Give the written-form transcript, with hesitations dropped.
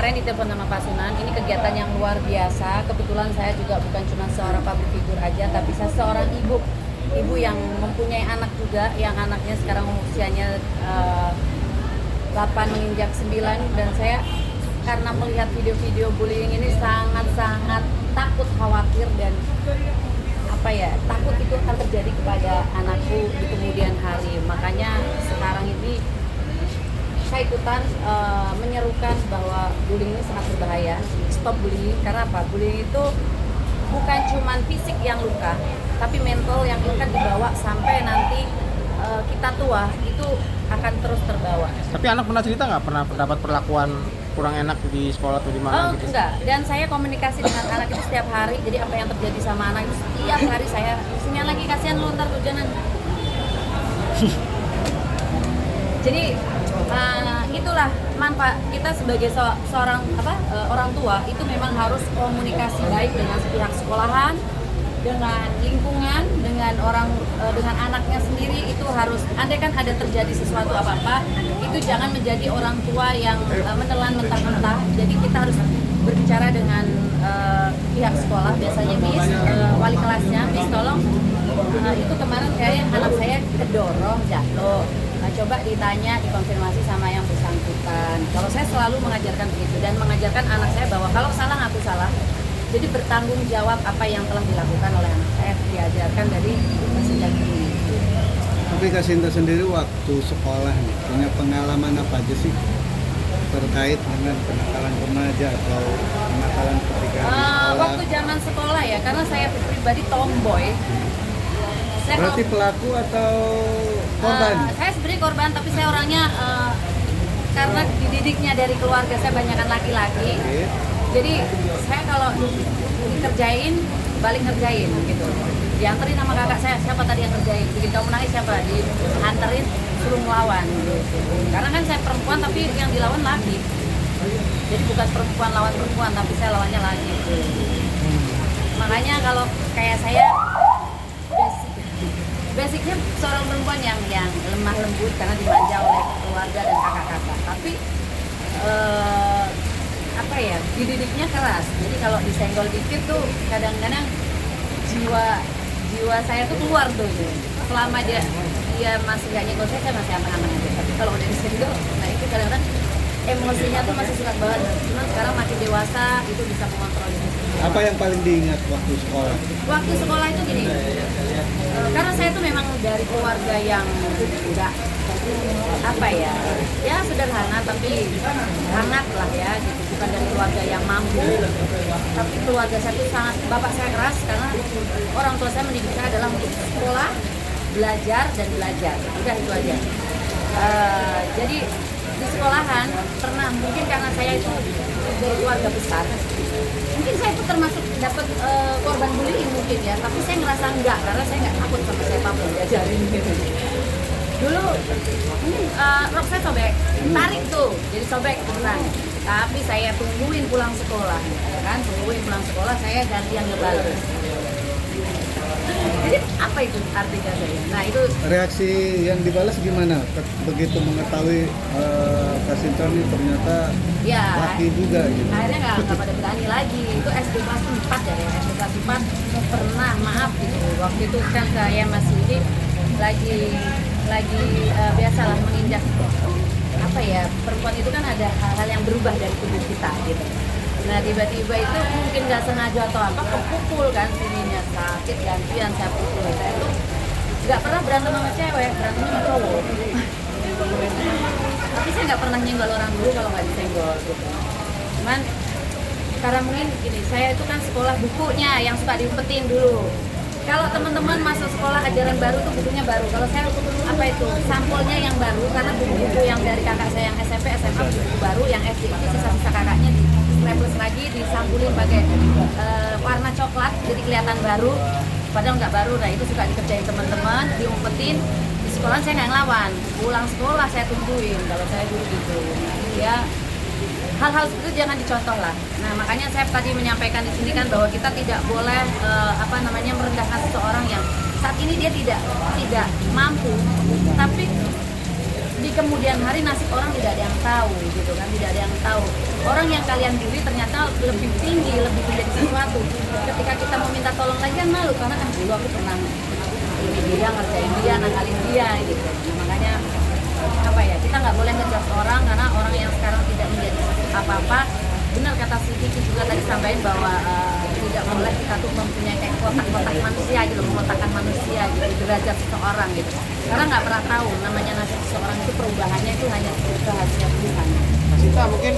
kemarin ditelepon sama Pak Sunan, ini kegiatan yang luar biasa. Kebetulan saya juga bukan cuma seorang public figure aja, tapi saya seorang ibu yang mempunyai anak juga, yang anaknya sekarang usianya 8 menginjak 9, dan saya karena melihat video-video bullying ini sangat-sangat takut, khawatir, dan takut itu akan terjadi kepada anakku di kemudian hari. Makanya sekarang ini saya ikutan menyerukan bahwa bullying ini sangat berbahaya. Stop bullying, karena apa? Bullying itu bukan cuma fisik yang luka, tapi mental yang akan dibawa sampai nanti kita tua itu akan terus terbawa. Tapi anak pernah cerita nggak pernah dapat perlakuan kurang enak di sekolah atau di mana gitu? Enggak, dan saya komunikasi dengan anak itu setiap hari. Jadi apa yang terjadi sama anak itu setiap hari saya sini lagi, kasihan lu ntar hujanan. Jadi itulah manfaat kita sebagai seorang orang tua itu memang harus komunikasi baik dengan pihak sekolahan, dengan lingkungan, dengan dengan anaknya sendiri. Itu harus, andai kan ada terjadi sesuatu apa-apa, itu jangan menjadi orang tua yang menelan mentah-mentah. Jadi kita harus berbicara dengan pihak sekolah, biasanya Miss, wali kelasnya, Miss tolong itu kemarin kayaknya anak saya kedorong jatuh. Nah, coba ditanya, dikonfirmasi sama yang bersangkutan. Kalau saya selalu mengajarkan begitu, dan mengajarkan anak saya bahwa kalau salah ngaku salah. Jadi bertanggung jawab apa yang telah dilakukan oleh anak saya, diajarkan dari sejak dini. Tapi Kak Sinta sendiri waktu sekolah nih, punya pengalaman apa aja sih terkait dengan kenakalan remaja atau kenakalan ketika di sekolah? Waktu zaman sekolah ya, karena saya pribadi tomboy. Berarti pelaku atau korban? Saya sebenarnya korban, tapi saya orangnya karena dididiknya dari keluarga saya banyakkan laki-laki. Jadi saya kalau dikerjain, balik ngerjain gitu. Dianterin sama kakak saya, siapa tadi yang ngerjain? Bikin kamu nangis siapa? Dianterin, suruh melawan gitu. Karena kan saya perempuan tapi yang dilawan laki. Jadi bukan perempuan lawan perempuan, tapi saya lawannya laki gitu. Makanya kalau kayak saya basicnya seorang perempuan yang lemah lembut karena dimanja oleh keluarga dan kakak-kakak. Tapi dididiknya keras. Jadi kalau disenggol dikit tuh kadang-kadang jiwa saya tuh keluar tuh. Selama dia masih gak nyenggol saya masih aman-aman aja. Tapi kalau udah disenggol, nah itu kadang-kadang emosinya tuh masih suka banget. Cuman sekarang makin dewasa itu bisa mengontrol itu. Apa yang paling diingat waktu sekolah? Waktu sekolah itu gini, karena saya tuh memang dari keluarga yang enggak sederhana tapi hangat lah ya gitu. Bukan dari keluarga yang mampu, tapi keluarga saya tuh sangat, bapak saya keras karena orang tua saya mendidik saya adalah untuk sekolah, belajar dan belajar, udah itu aja. Jadi di sekolahan pernah, mungkin karena saya itu dari keluarga besar, mungkin saya itu termasuk dapat korban bullying mungkin ya, tapi saya ngerasa enggak, karena saya nggak takut sama siapapun diajarin gitu. Dulu mungkin rok saya sobek, tarik tuh, jadi sobek beneran. Tapi saya tungguin pulang sekolah, ya kan? Tungguin pulang sekolah, saya gantian ngebales. Jadi apa itu artinya saya? Nah itu Reaksi yang dibalas gimana? Begitu mengetahui Kak Sinta ini ternyata ya, laki juga gitu. akhirnya nggak pada berani lagi. Itu SD kelas 4 ya, SD kelas 4 pernah, maaf gitu. Waktu itu kan saya masih lagi biasalah menginjak perempuan itu kan ada hal-hal yang berubah dari tubuh kita gitu. Nah tiba-tiba itu mungkin nggak sengaja atau apa kepukul kan, sininya sakit, gantian saya pukul. Saya itu nggak pernah berantem sama cewek, berantem sama cowok. Tapi saya nggak pernah nyenggol orang dulu kalau nggak disenggol gitu. Cuman karena mungkin gini, saya itu kan sekolah bukunya yang suka diumpetin dulu. Kalau teman-teman masuk sekolah ajaran baru tuh bukunya baru. Kalau saya sampulnya yang baru, karena buku-buku yang dari kakak saya yang SMP, SMA buku baru, yang SD itu sisa-sisa kakaknya di staples lagi, disampulin pakai warna coklat, jadi kelihatan baru. Padahal nggak baru. Nah itu suka dikerjain teman-teman, diumpetin. Di sekolah saya nggak ngelawan, pulang sekolah saya tungguin. Kalau saya dulu gitu. Nah, ya hal-hal seperti itu jangan dicontoh lah. Nah makanya saya tadi menyampaikan di sini kan bahwa kita tidak boleh merendahkan seseorang yang saat ini dia tidak mampu, tapi di kemudian hari nasib orang tidak ada yang tahu gitu kan, tidak ada yang tahu. Orang yang kalian diri ternyata lebih tinggi, lebih menjadi sesuatu. Ketika kita mau minta tolong lagi kan malu karena dulu aku pernah ini dia, ngerjain dia, nangalin dia gitu. Nah, makanya apa ya, kita nggak boleh ngejudge orang karena orang yang sekarang tidak menjadi apa-apa. Benar kata si Kiki juga tadi sampaikan bahwa tidak boleh kita tuh mempunyai kayak kotak-kotak manusia gitu, memotakkan manusia gitu, derajat seseorang gitu. Karena nggak pernah tahu namanya nasib seseorang itu, perubahannya itu hanya kehasil Tuhan. Mas Sinta mungkin